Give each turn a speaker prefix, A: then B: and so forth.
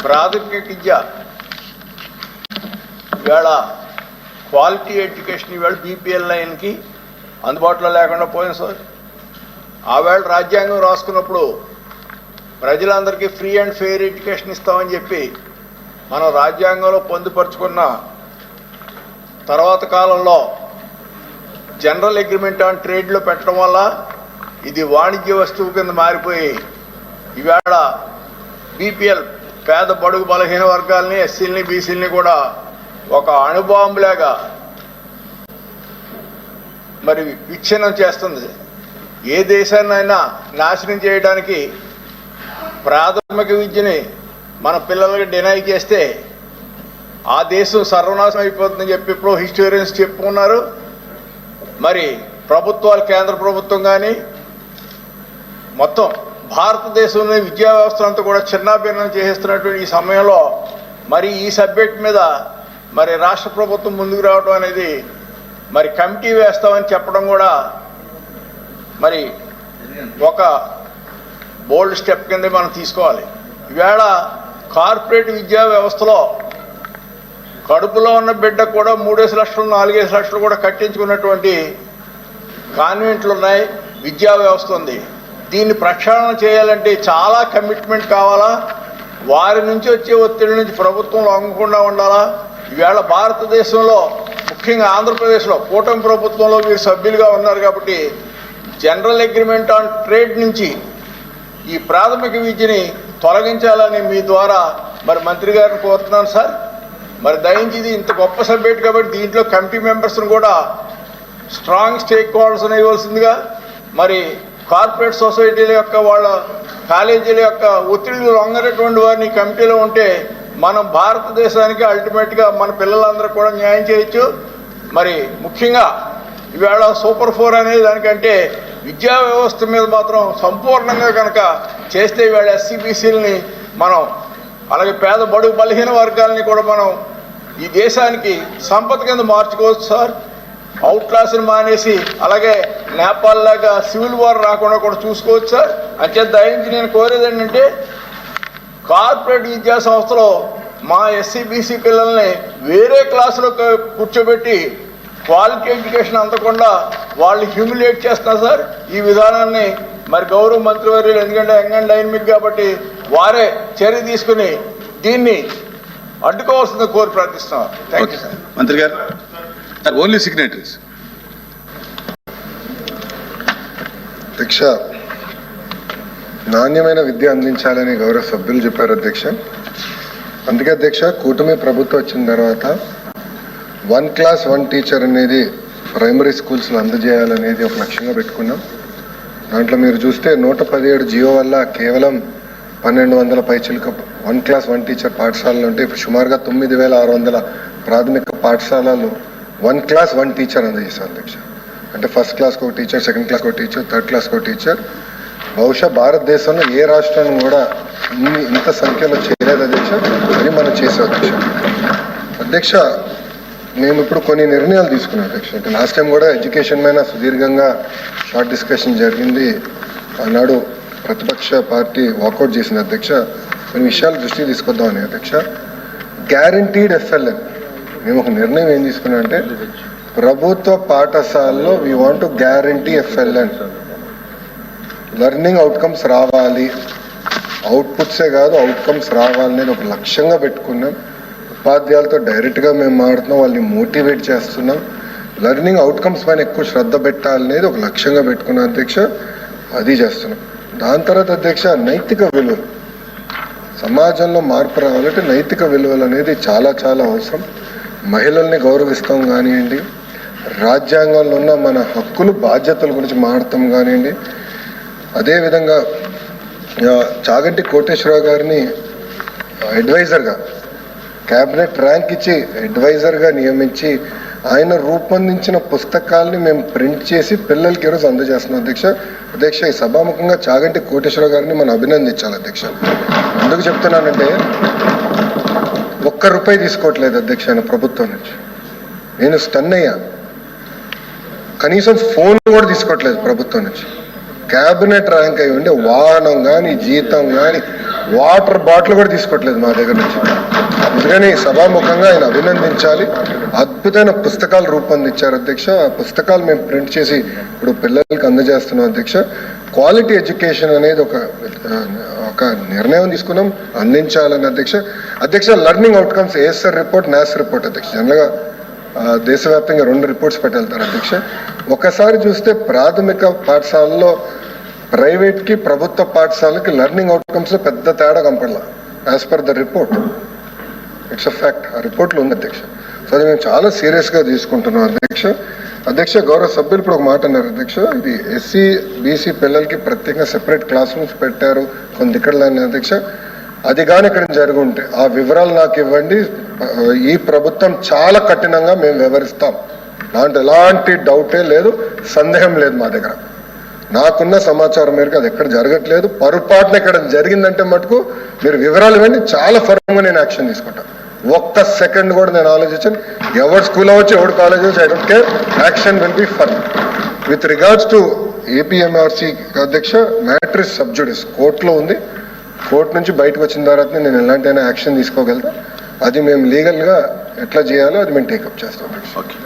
A: ప్రాథమిక విద్య ఇవాళ quality education ఇవాళ బీపీఎల్ లైన్కి అందుబాటులో లేకుండా పోయింది సార్. ఆవేళ రాజ్యాంగం రాసుకున్నప్పుడు ప్రజలందరికీ ఫ్రీ అండ్ ఫెయిర్ ఎడ్యుకేషన్ ఇస్తామని చెప్పి మనం రాజ్యాంగంలో పొందుపరుచుకున్న తర్వాత కాలంలో జనరల్ అగ్రిమెంట్ ఆన్ ట్రేడ్లో పెట్టడం వల్ల ఇది వాణిజ్య వస్తువు కింద మారిపోయి ఇవాళ బీపీఎల్ పేద బడుగు బలహీన వర్గాల్ని ఎస్సీలని బీసీలని కూడా ఒక అణుబాంబులాగా మరి విచ్ఛిన్నం చేస్తుంది. ఏ దేశాన్నైనా నాశనం చేయడానికి ప్రాథమిక విద్యని మన పిల్లలకి డినై చేస్తే ఆ దేశం సర్వనాశనం అయిపోతుందని చెప్పి ఇప్పుడు హిస్టోరియన్స్ చెప్పుకున్నారు. మరి ప్రభుత్వాలు కేంద్ర ప్రభుత్వం కానీ మొత్తం భారతదేశంలోని విద్యా వ్యవస్థ అంతా కూడా చిన్నాభిన్నం చేసేస్తున్నటువంటి ఈ సమయంలో మరి ఈ సబ్జెక్ట్ మీద మరి రాష్ట్ర ప్రభుత్వం ముందుకు రావడం అనేది మరి కమిటీ వేస్తామని చెప్పడం కూడా మరి ఒక బోల్డ్ స్టెప్ కింద మనం తీసుకోవాలి. ఈవేళ కార్పొరేట్ విద్యా వ్యవస్థలో కడుపులో ఉన్న బిడ్డ కూడా 3 లక్షలు 4 లక్షలు కూడా కట్టించుకున్నటువంటి కాన్వెంట్లు ఉన్నాయి, విద్యా వ్యవస్థ ఉంది. దీన్ని ప్రక్షాళన చేయాలంటే చాలా కమిట్మెంట్ కావాలా, వారి నుంచి వచ్చే ఒత్తిడి నుంచి ప్రభుత్వం లొంగకుండా ఉండాలా. ఈవేళ భారతదేశంలో ముఖ్యంగా ఆంధ్రప్రదేశ్లో కూటమి ప్రభుత్వంలో వీరు సభ్యులుగా ఉన్నారు కాబట్టి జనరల్ అగ్రిమెంట్ ఆన్ ట్రేడ్ నుంచి ఈ ప్రాథమిక విద్యని తొలగించాలని మీ ద్వారా మరి మంత్రి గారిని కోరుతున్నాను సార్. మరి దయించి ఇది ఇంత గొప్ప సబ్జెక్ట్ కాబట్టి దీంట్లో కమిటీ మెంబర్స్ని కూడా స్ట్రాంగ్ స్టేక్ హోల్డర్స్ని ఇవ్వాల్సిందిగా, మరి కార్పొరేట్ సొసైటీల యొక్క వాళ్ళ కాలేజీల యొక్క ఒత్తిడిలు లొంగనటువంటి వారిని కమిటీలో ఉంటే మనం భారతదేశానికి అల్టిమేట్గా మన పిల్లలందరూ కూడా న్యాయం చేయొచ్చు. మరి ముఖ్యంగా ఈవేళ సూపర్ 4 అనే దానికంటే విద్యా వ్యవస్థ మీద మాత్రం సంపూర్ణంగా కనుక చేస్తే ఈవేళ ఎస్సీబీసీలని మనం అలాగే పేద బడుగు బలహీన వర్గాలని కూడా మనం ఈ దేశానికి సంపద కింద మార్చుకోవచ్చు సార్. అవుట్ క్లాస్ని మానేసి అలాగే నేపాల్ లాగా సివిల్ వార్ రాకుండా కూడా చూసుకోవచ్చు సార్. అంచేత దయించి నేను కోరేది ఏంటంటే కార్పొరేట్ విద్యా సంస్థలో మా ఎస్సీబీసీ పిల్లల్ని వేరే క్లాసులో కూర్చోబెట్టి క్వాలిటీ ఎడ్యుకేషన్ అందకుండా వాళ్ళు హ్యూమిలేట్ చేస్తున్నారు సార్. ఈ విధానాన్ని మరి గౌరవ మంత్రివర్యులు ఎందుకంటే యంగ్ అండ్ డైనమిక్ కాబట్టి వారే చర్య తీసుకుని దీన్ని అడ్డుకోవాల్సింది కోరి ప్రార్థిస్తున్నాం. Thank you sir.
B: మంత్రి గారు ఓన్లీ సిగ్నేటరీస్.
C: అధ్యక్ష, నాణ్యమైన విద్య అందించాలని గౌరవ సభ్యులు చెప్పారు అధ్యక్ష. అందుకే అధ్యక్ష కూటమి ప్రభుత్వం వచ్చిన తర్వాత 1 క్లాస్ 1 టీచర్ అనేది ప్రైమరీ స్కూల్స్లో అందజేయాలనేది ఒక లక్ష్యంగా పెట్టుకున్నాం. దాంట్లో మీరు చూస్తే 117 జియో వల్ల కేవలం 1200 పైచిలుక 1 క్లాస్ 1 టీచర్ పాఠశాలలు ఉంటే ఇప్పుడు సుమారుగా 9600 ప్రాథమిక పాఠశాలలు 1 క్లాస్ 1 టీచర్ అందజేశారు అధ్యక్ష. అంటే ఫస్ట్ క్లాస్కి ఒక టీచర్, సెకండ్ క్లాస్కి ఒక టీచర్, థర్డ్ క్లాస్కి ఒక టీచర్. బహుశా భారతదేశంలో ఏ రాష్ట్రాన్ని కూడా ఇంత సంఖ్యలో చేయలేదు అధ్యక్ష. అని మనం చేసాం అధ్యక్ష. అధ్యక్ష, మేము ఇప్పుడు కొన్ని నిర్ణయాలు తీసుకున్నాం అధ్యక్ష. అంటే లాస్ట్ టైం కూడా ఎడ్యుకేషన్ మీద సుదీర్ఘంగా షార్ట్ డిస్కషన్ జరిగింది. ఆనాడు ప్రతిపక్ష పార్టీ వాకౌట్ చేసింది అధ్యక్ష. కొన్ని విషయాలు దృష్టికి తీసుకొద్దామని అధ్యక్ష. గ్యారంటీడ్ ఎఫ్ఎల్ఎన్ మేము ఒక నిర్ణయం ఏం తీసుకున్నాం అంటే ప్రభుత్వ పాఠశాలలో we want to guarantee FLN. Learning outcomes రావాలి, అవుట్పుట్సే కాదు అవుట్కమ్స్ రావాలనేది ఒక లక్ష్యంగా పెట్టుకున్నాం. ఉపాధ్యాయులతో డైరెక్ట్గా మేము మాడుతున్నాం, వాళ్ళని మోటివేట్ చేస్తున్నాం. లెర్నింగ్ అవుట్కమ్స్ పైన ఎక్కువ శ్రద్ధ పెట్టాలనేది ఒక లక్ష్యంగా పెట్టుకున్నాం అధ్యక్ష. అది చేస్తున్నాం. దాని తర్వాత అధ్యక్ష నైతిక విలువలు, సమాజంలో మార్పు రావాలంటే నైతిక విలువలు అనేది చాలా చాలా అవసరం. మహిళల్ని గౌరవిస్తాం కానివ్వండి, రాజ్యాంగంలో ఉన్న మన హక్కులు బాధ్యతల గురించి మాట్లాడతాం కానివ్వండి. అదేవిధంగా చాగంటి కోటేశ్వరరావు గారిని అడ్వైజర్గా క్యాబినెట్ ర్యాంక్ ఇచ్చి అడ్వైజర్గా నియమించి ఆయన రూపొందించిన పుస్తకాలని మేము ప్రింట్ చేసి పిల్లలకి ఈరోజు అందజేస్తున్నాం అధ్యక్ష. అధ్యక్ష, ఈ సభాముఖంగా చాగంటి కోటేశ్వరరావు గారిని మనం అభినందించాలి అధ్యక్ష. ఎందుకు చెప్తున్నానంటే ₹1 తీసుకోవట్లేదు అధ్యక్ష ఆయన ప్రభుత్వం నుంచి. నేను స్టన్ అయ్యా. కనీసం ఫోన్ కూడా తీసుకోవట్లేదు ప్రభుత్వం నుంచి. క్యాబినెట్ ర్యాంక్ అయి ఉండే వాహనం కానీ జీతం కానీ వాటర్ బాటిల్ కూడా తీసుకోవట్లేదు మా దగ్గర నుంచి. అందుకని సభాముఖంగా ఆయన అభినందించాలి. అద్భుతమైన పుస్తకాలు రూపొందించారు అధ్యక్ష. ఆ పుస్తకాలు మేము ప్రింట్ చేసి ఇప్పుడు పిల్లలకి అందజేస్తున్నాం అధ్యక్ష. క్వాలిటీ ఎడ్యుకేషన్ అనేది ఒక నిర్ణయం తీసుకున్నాం, అందించాలని అధ్యక్ష. Learning outcomes ASR report, NAS report అధ్యక్ష. జనరల్గా దేశవ్యాప్తంగా 2 రిపోర్ట్స్ పెట్టెళ్తారు అధ్యక్ష. ఒకసారి చూస్తే ప్రాథమిక పాఠశాలలో ప్రైవేట్కి ప్రభుత్వ పాఠశాలకి లెర్నింగ్ అవుట్కమ్స్లో పెద్ద తేడా కనపడలా as per the report. It's a fact. ఆ రిపోర్ట్లో ఉంది అధ్యక్ష. సో అది మేము చాలా సీరియస్గా తీసుకుంటున్నాం అధ్యక్ష. గౌరవ సభ్యులు ఇప్పుడు ఒక మాట అన్నారు అధ్యక్ష. ఇది ఎస్సీ బీసీ పిల్లలకి ప్రత్యేకంగా సెపరేట్ క్లాస్ రూమ్స్ పెట్టారు కొన్ని ఇక్కడ అధ్యక్ష. అది కానీ ఇక్కడ జరిగి ఉంటే ఆ వివరాలు నాకు ఇవ్వండి. ఈ ప్రభుత్వం చాలా కఠినంగా మేము వివరిస్తాం. దాంట్లో ఎలాంటి డౌటే లేదు, సందేహం లేదు మా దగ్గర. నాకున్న సమాచారం మేరకు అది ఎక్కడ జరగట్లేదు. పొరపాటున ఇక్కడ జరిగిందంటే మటుకు మీరు వివరాలు ఇవ్వండి, చాలా ఫర్మ్గా నేను యాక్షన్ తీసుకుంటాను. ఒక్క సెకండ్ కూడా నేను ఆలోచించాను. ఎవరు స్కూల్ అవ్వచ్చు, ఎవరు కాలేజ్ అవ్వచ్చు, I don't care. Action will be firm. With regards to APMRC అధ్యక్ష, మ్యాటర్ ఇస్ సబ్జుడిస్, కోర్టులో ఉంది. కోర్టు నుంచి బయటకు వచ్చిన తర్వాత నేను ఎలాంటి యాక్షన్ తీసుకోగలుగుతా. అది మేము లీగల్గా ఎట్లా చేయాలో అది మేము టేకప్ చేస్తాం.
B: ఓకే.